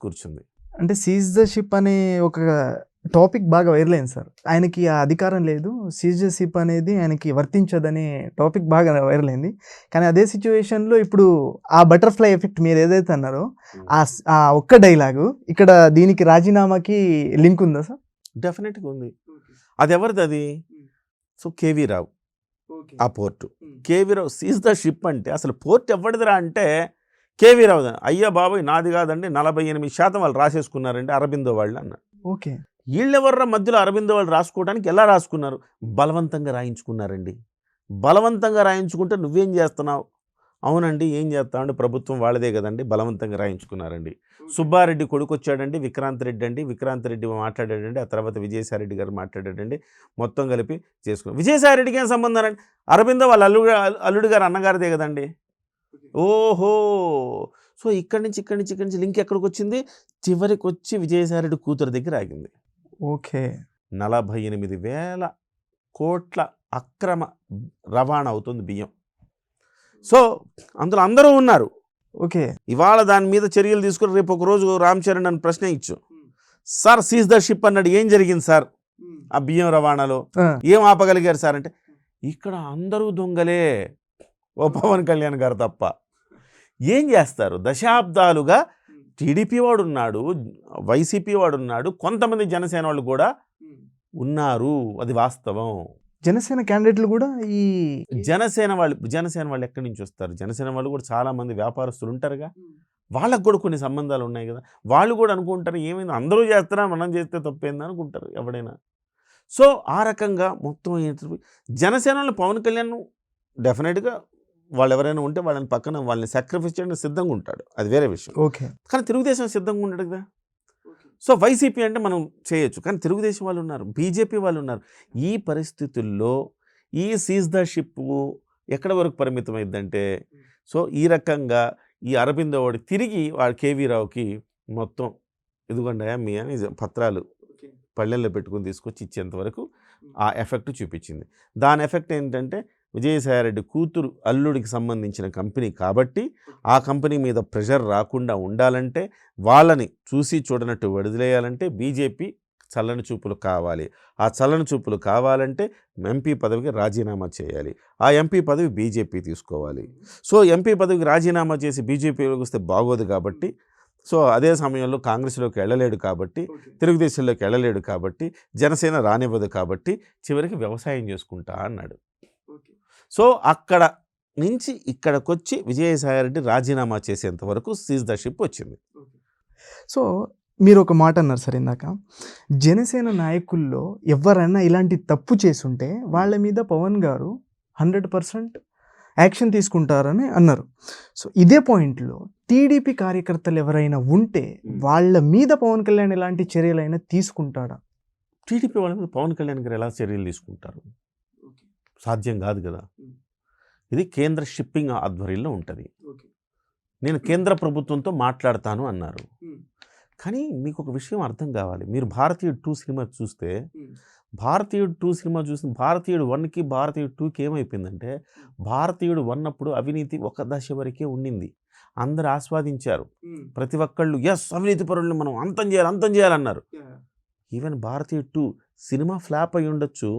కూర్చుంది. అంటే seize the ship అనే ఒక టాపిక్ బాగా వైరల్ అయింది సార్. ఆయనకి ఆ అధికారం లేదు, సీజ్ ద షిప్ అనేది ఆయనకి వర్తించదనే టాపిక్ బాగా వైరల్ అయింది. కానీ అదే సిచ్యువేషన్లో ఇప్పుడు ఆ బటర్ఫ్లై ఎఫెక్ట్ మీరు ఏదైతే అన్నారో ఆ ఒక్క డైలాగు ఇక్కడ దీనికి రాజీనామాకి లింక్ ఉందా సార్? డెఫినెట్గా ఉంది. అది ఎవరిది అది? సో కేవీ రావు ఆ port. KV Rao seize the ship అంటే అసలు పోర్ట్ ఎవరిదిరా అంటే కేవీ రావు. అయ్యా బాబోయ్ నాది కాదండి, 48% వాళ్ళు రాసేసుకున్నారండి అరబిందో వాళ్ళు అన్నారు. ఓకే, వీళ్ళెవర్రా మధ్యలో అరబిందో వాళ్ళు రాసుకోవడానికి? ఎలా రాసుకున్నారు? బలవంతంగా రాయించుకున్నారండి. బలవంతంగా రాయించుకుంటే నువ్వేం చేస్తున్నావు? అవునండి ఏం చేస్తామండి, ప్రభుత్వం వాళ్ళదే కదండి, బలవంతంగా రాయించుకున్నారండి. సుబ్బారెడ్డి కొడుకు వచ్చాడండి, విక్రాంత్ రెడ్డి అండి. విక్రాంత్ రెడ్డి మాట్లాడాడండి, ఆ తర్వాత విజయసాయిరెడ్డి గారు మాట్లాడాడండి. మొత్తం కలిపి చేసుకున్నాం. విజయసాయిరెడ్డికి ఏం సంబంధం అండి? అరబిందో వాళ్ళ అల్లుడు గారు అన్నగారిదే కదండి. ఓహో, సో ఇక్కడి నుంచి లింక్ ఎక్కడికి వచ్చింది? చివరికి వచ్చి విజయసాయిరెడ్డి కూతురు దగ్గర ఆగింది. ఓకే, 48,000 కోట్ల అక్రమ రవాణా అవుతుంది బియ్యం. సో అందులో అందరూ ఉన్నారు. ఓకే, ఇవాళ దాని మీద చర్యలు తీసుకుని రేపు ఒకరోజు రామ్ చరణ్ అని ప్రశ్న ఇచ్చు, సార్ సీజ్ ద షిప్ అన్నాడు, ఏం జరిగింది సార్ ఆ బియ్యం రవాణాలో, ఏం ఆపగలిగారు సార్ అంటే, ఇక్కడ అందరూ దొంగలే ఓ పవన్ కళ్యాణ్ గారు తప్ప. ఏం చేస్తారు? దశాబ్దాలుగా టీడీపీ వాడు ఉన్నాడు, వైసీపీ వాడు ఉన్నాడు, కొంతమంది జనసేన వాళ్ళు కూడా ఉన్నారు, అది వాస్తవం. జనసేన క్యాండిడేట్లు కూడా ఈ జనసేన వాళ్ళు ఎక్కడి నుంచి వస్తారు? జనసేన వాళ్ళు కూడా చాలామంది వ్యాపారస్తులు ఉంటారుగా, వాళ్ళకు కూడా కొన్ని సంబంధాలు ఉన్నాయి కదా. వాళ్ళు కూడా అనుకుంటారు ఏమైంది, అందరూ చేస్తారా మనం చేస్తే తప్పేంది అనుకుంటారు ఎవడైనా. సో ఆ రకంగా మొత్తం జనసేనలో పవన్ కళ్యాణ్ డెఫినెట్గా వాళ్ళు ఎవరైనా ఉంటే వాళ్ళని పక్కన వాళ్ళని సాక్రిఫైస్ చేయడానికి సిద్ధంగా ఉంటాడు, అది వేరే విషయం. ఓకే, కానీ తెలుగుదేశం సిద్ధంగా ఉండడు కదా. సో వైసీపీ అంటే మనం చేయొచ్చు, కానీ తెలుగుదేశం వాళ్ళు ఉన్నారు, బీజేపీ వాళ్ళు ఉన్నారు. ఈ పరిస్థితుల్లో ఈ సీజ్ ద షిప్ ఎక్కడి వరకు పరిమితం అయిందంటే, సో ఈ రకంగా ఈ అరబిందో వాడు తిరిగి వాడు కేవీ రావుకి మొత్తం ఇదిగోండి మీ అని పత్రాలు పళ్ళెల్లో పెట్టుకుని తీసుకొచ్చి ఇచ్చేంత వరకు ఆ ఎఫెక్ట్ చూపించింది. దాని ఎఫెక్ట్ ఏంటంటే విజయసాయిరెడ్డి కూతురు అల్లుడికి సంబంధించిన కంపెనీ కాబట్టి ఆ కంపెనీ మీద ప్రెషర్ రాకుండా ఉండాలంటే, వాళ్ళని చూసి చూడనట్టు వదిలేయాలంటే బీజేపీ చల్లని చూపులు కావాలి. ఆ చల్లని చూపులు కావాలంటే ఎంపీ పదవికి రాజీనామా చేయాలి. ఆ ఎంపీ పదవి బీజేపీ తీసుకోవాలి. సో ఎంపీ పదవికి రాజీనామా చేసి బీజేపీలోకి వస్తే బాగోదు కాబట్టి, సో అదే సమయంలో కాంగ్రెస్లోకి వెళ్ళలేడు కాబట్టి, తెలుగుదేశంలోకి వెళ్ళలేడు కాబట్టి, జనసేన రానివ్వదు కాబట్టి చివరికి వ్యవసాయం చేసుకుంటా అన్నాడు. సో అక్కడ నుంచి ఇక్కడికొచ్చి విజయసాయిరెడ్డి రాజీనామా చేసేంత వరకు సీజ్ ద షిప్ వచ్చింది. సో మీరు ఒక మాట అన్నారు సార్ ఇందాక, జనసేన నాయకుల్లో ఎవరైనా ఇలాంటి తప్పు చేసుంటే వాళ్ళ మీద పవన్ గారు 100% యాక్షన్ తీసుకుంటారని అన్నారు. సో ఇదే పాయింట్లో టీడీపీ కార్యకర్తలు ఎవరైనా ఉంటే వాళ్ళ మీద పవన్ కళ్యాణ్ ఎలాంటి చర్యలైనా తీసుకుంటాడా? టీడీపీ వాళ్ళ మీద పవన్ కళ్యాణ్ గారు ఎలా చర్యలు తీసుకుంటారు? సాధ్యం కాదు కదా. ఇది కేంద్ర షిప్పింగ్ ఆధ్వర్యంలో ఉంటుంది. నేను కేంద్ర ప్రభుత్వంతో మాట్లాడతాను అన్నారు. కానీ మీకు ఒక విషయం అర్థం కావాలి, మీరు భారతీయుడు 2 సినిమా చూస్తే, భారతీయుడు 2 సినిమా చూసిన భారతీయుడు 1కి భారతీయుడు 2కి ఏమైపోయిందంటే, భారతీయుడు 1 అప్పుడు అవినీతి ఒక దశ వరకే ఉండింది, అందరు ఆస్వాదించారు, ప్రతి ఒక్కళ్ళు ఎస్ అవినీతి పరులను మనం అంతం చేయాలన్నారు. ఈవెన్ భారతీయుడు 2 సినిమా ఫ్లాప్ అయి ఉండొచ్చు,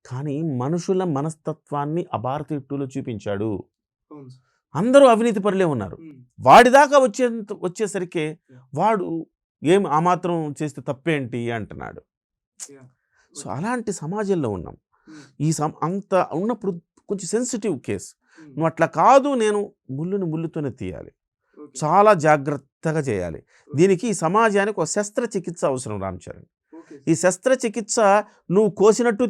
కానీ మనుషుల మనస్తత్వాన్ని ఆ భారతీయుడు 2లో చూపించాడు. అందరూ అవినీతి పరులే ఉన్నారు. వాడిదాకా వచ్చేసరికి వాడు ఏం ఆ మాత్రం చేస్తే తప్పేంటి అంటున్నాడు. సో అలాంటి సమాజంలో ఉన్నాం. అంత ఉన్నప్పుడు కొంచెం సెన్సిటివ్ కేసు, నువ్వు అట్లా కాదు, నేను ముళ్ళుతోనే తీయాలి, చాలా జాగ్రత్తగా చేయాలి. దీనికి ఈ సమాజానికి ఒక శస్త్రచికిత్స అవసరం రామ్ చరణ్. ఈ శస్త్రచికిత్స నువ్వు కోసినట్టు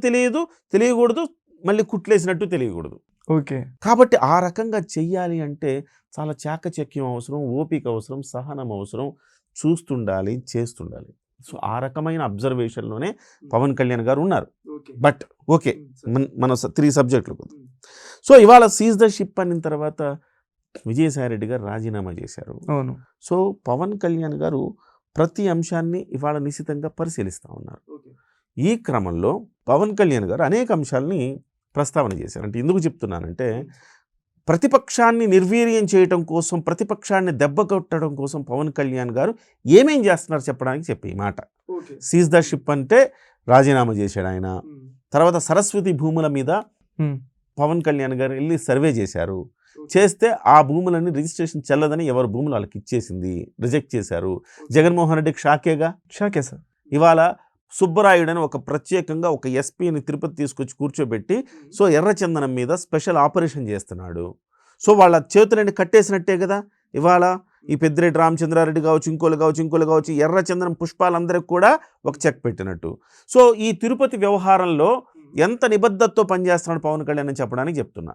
తెలియకూడదు, మళ్ళీ కుట్లేసినట్టు తెలియకూడదు. ఓకే, కాబట్టి ఆ రకంగా చెయ్యాలి అంటే చాలా చాకచక్యం అవసరం, ఓపిక అవసరం, సహనం అవసరం, చూస్తుండాలి, చేస్తుండాలి. సో ఆ రకమైన అబ్జర్వేషన్లోనే పవన్ కళ్యాణ్ గారు ఉన్నారు. బట్ ఓకే, మన 3 సబ్జెక్టులు. సో ఇవాళ సీజ్ ద షిప్ అనిన తర్వాత విజయసాయిరెడ్డి గారు రాజీనామా చేశారు. అవును. సో పవన్ కళ్యాణ్ గారు ప్రతి అంశాన్ని ఇవాళ నిశితంగా పరిశీలిస్తూ ఉన్నారు. ఈ క్రమంలో పవన్ కళ్యాణ్ గారు అనేక అంశాలని ప్రస్తావన చేశారు. అంటే ఎందుకు చెప్తున్నానంటే, ప్రతిపక్షాన్ని నిర్వీర్యం చేయటం కోసం, ప్రతిపక్షాన్ని దెబ్బకొట్టడం కోసం పవన్ కళ్యాణ్ గారు ఏమేం చేస్తున్నారు చెప్పడానికి చెప్పి ఈ మాట. సీజ్ ద షిప్ అంటే రాజీనామా చేశాడు ఆయన. తర్వాత సరస్వతి భూముల మీద పవన్ కళ్యాణ్ గారు వెళ్ళి సర్వే చేశారు. చేస్తే ఆ భూములన్నీ రిజిస్ట్రేషన్ చెల్లదని ఎవరి భూములు వాళ్ళకి ఇచ్చేసింది, రిజెక్ట్ చేశారు. జగన్మోహన్ రెడ్డికి షాకే సార్. ఇవాళ సుబ్బరాయుడు అని ఒక ప్రత్యేకంగా ఒక ఎస్పీని తిరుపతి తీసుకొచ్చి కూర్చోబెట్టి సో ఎర్రచందనం మీద స్పెషల్ ఆపరేషన్ చేస్తున్నాడు. సో వాళ్ళ చేతులన్నీ కట్టేసినట్టే కదా. ఇవాళ ఈ పెద్దిరెడ్డి రామచంద్రారెడ్డి కావచ్చు, ఇంకోలు కావచ్చు, ఎర్రచందనం పుష్పాలందరికీ కూడా ఒక చెక్ పెట్టినట్టు. సో ఈ తిరుపతి వ్యవహారంలో ఎంత నిబద్ధతతో పనిచేస్తున్నాడు పవన్ కళ్యాణ్ అని చెప్పడానికి చెప్తున్నా.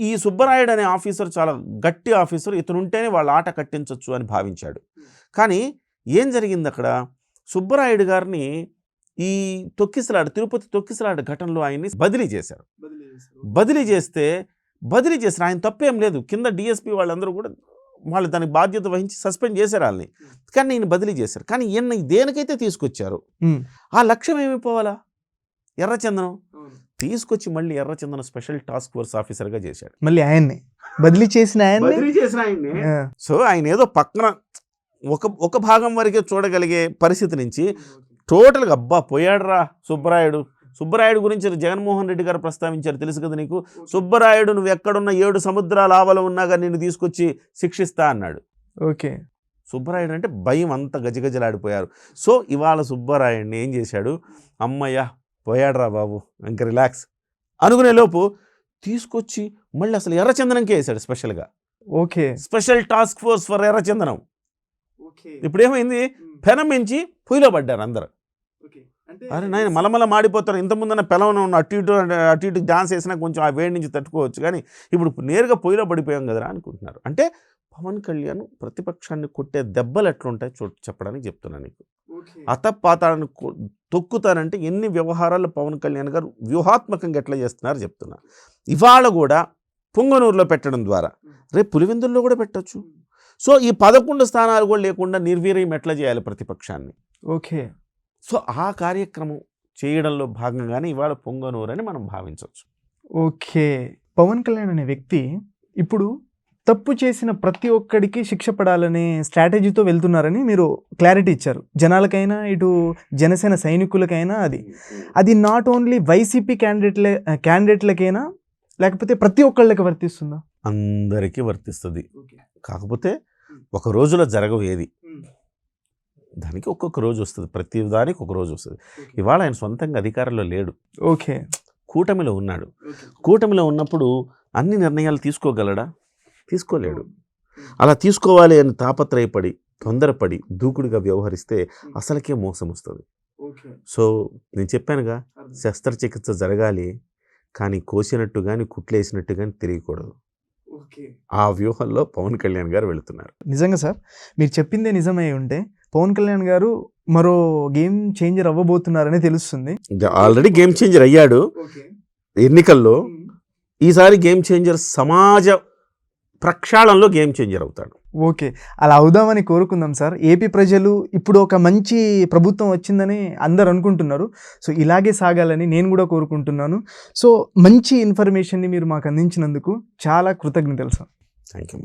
ఈ సుబ్బరాయుడు అనే ఆఫీసర్ చాలా గట్టి ఆఫీసర్, ఇతను ఉంటేనే వాళ్ళ ఆట కట్టించవచ్చు అని భావించాడు. కానీ ఏం జరిగింది అక్కడ, సుబ్బరాయుడు గారిని ఈ తిరుపతి తొక్కిసలాట ఘటనలో ఆయన్ని బదిలీ చేశారు. బదిలీ చేసిన ఆయన తప్పేం లేదు. కింద డిఎస్పీ వాళ్ళందరూ కూడా వాళ్ళు దానికి బాధ్యత వహించి సస్పెండ్ చేశారు వాళ్ళని. కానీ ఈయన బదిలీ చేశారు. కానీ ఈయన దేనికైతే తీసుకొచ్చారు ఆ లక్ష్యం ఏమైపోవాలా, ఎర్రచందనం తీసుకొచ్చి మళ్ళీ ఎర్రచందనం స్పెషల్ టాస్క్ ఫోర్స్ ఆఫీసర్గా చేశాడు. మళ్ళీ ఆయన్ని బదిలీ చేసిన ఆయన్ని. సో ఆయన ఏదో పక్కన ఒక భాగం వరకే చూడగలిగే పరిస్థితి నుంచి టోటల్గా అబ్బా పోయాడురా సుబ్బరాయుడు గురించి జగన్మోహన్ రెడ్డి గారు ప్రస్తావించారు, తెలుసు కదా నీకు. సుబ్బరాయుడు నువ్వు ఎక్కడున్న 7 సముద్రాల ఆవల ఉన్నాగా నిన్ను తీసుకొచ్చి శిక్షిస్తా అన్నాడు. ఓకే, సుబ్బరాయుడు అంటే భయం అంతా గజగజలాడిపోయారు. సో ఇవాళ సుబ్బరాయుడిని ఏం చేశాడు, అమ్మయ్య పోయాడురా బాబు ఇంకా రిలాక్స్ అనుకునే లోపు తీసుకొచ్చి మళ్ళీ అసలు ఎర్రచందనంకే వేశాడు స్పెషల్గా. Okay, special task force for ఎర్రచందనం. ఇప్పుడు ఏమైంది, పెనం మించి పొయ్యిలో పడ్డారు అందరు. అరే నాయన మలమల మాడిపోతారు. ఇంతకుముందన్న పెనం ఉన్న అటు ఇటు డాన్స్ వేసినా కొంచెం ఆ వేడి నుంచి తట్టుకోవచ్చు, కానీ ఇప్పుడు నేరుగా పొయ్యిలో పడిపోయాం కదరా అనుకుంటున్నారు. అంటే పవన్ కళ్యాణ్ ప్రతిపక్షాన్ని కొట్టే దెబ్బలు ఎట్లుంటాయి చెప్పడానికి చెప్తున్నా నీకు. అతపాతాలను తొక్కుతానంటే ఎన్ని వ్యవహారాలు పవన్ కళ్యాణ్ గారు వ్యూహాత్మకంగా ఎట్లా చేస్తున్నారు చెప్తున్నా. ఇవాళ కూడా పొంగనూరులో పెట్టడం ద్వారా రేపు పులివెందుల్లో కూడా పెట్టచ్చు. సో ఈ 11 స్థానాలు కూడా లేకుండా నిర్వీర్యం ఎట్లా చేయాలి ప్రతిపక్షాన్ని. ఓకే, సో ఆ కార్యక్రమం చేయడంలో భాగంగానే ఇవాళ పొంగనూరు అని మనం భావించవచ్చు. ఓకే, పవన్ కళ్యాణ్ అనే వ్యక్తి ఇప్పుడు తప్పు చేసిన ప్రతి ఒక్కడికి శిక్ష పడాలనే స్ట్రాటజీతో వెళ్తున్నారని మీరు క్లారిటీ ఇచ్చారు. జనాలకైనా ఇటు జనసేన సైనికులకైనా అది నాట్ ఓన్లీ వైసీపీ క్యాండిడేట్లకైనా లేకపోతే ప్రతి ఒక్కళ్ళకి వర్తిస్తుందా? అందరికీ వర్తిస్తుంది. కాకపోతే ఒక రోజులో జరగవు ఏది, దానికి ఒక్కొక్క రోజు వస్తుంది, ప్రతి దానికి ఒక రోజు వస్తుంది. ఇవాళ ఆయన సొంతంగా అధికారంలో లేడు. ఓకే, కూటమిలో ఉన్నాడు. కూటమిలో ఉన్నప్పుడు అన్ని నిర్ణయాలు తీసుకోగలడా? తీసుకోలేడు. అలా తీసుకోవాలి అని తాపత్రయపడి తొందరపడి దూకుడుగా వ్యవహరిస్తే అసలుకే మోసం వస్తుంది. సో నేను చెప్పానుగా, శస్త్రచికిత్స జరగాలి కానీ కోసినట్టు కానీ కుట్లేసినట్టు కానీ తిరగకూడదు. ఆ వ్యూహంలో పవన్ కళ్యాణ్ గారు వెళుతున్నారు. నిజంగా సార్, మీరు చెప్పిందే నిజమై ఉంటే పవన్ కళ్యాణ్ గారు మరో గేమ్ చేంజర్ అవ్వబోతున్నారని తెలుస్తుంది. ఆల్రెడీ గేమ్ చేంజర్ అయ్యాడు ఎన్నికల్లో. ఈసారి గేమ్ చేంజర్ సమాజ ప్రక్షాళనలో గేమ్ చేంజర్ అవుతాడు. ఓకే, అలా అవుదామని కోరుకుందాం సార్. ఏపీ ప్రజలు ఇప్పుడు ఒక మంచి ప్రభుత్వం వచ్చిందని అందరు అనుకుంటున్నారు. సో ఇలాగే సాగాలని నేను కూడా కోరుకుంటున్నాను. సో మంచి ఇన్ఫర్మేషన్ని మీరు మాకు అందించినందుకు చాలా కృతజ్ఞతలు సార్. Thank you.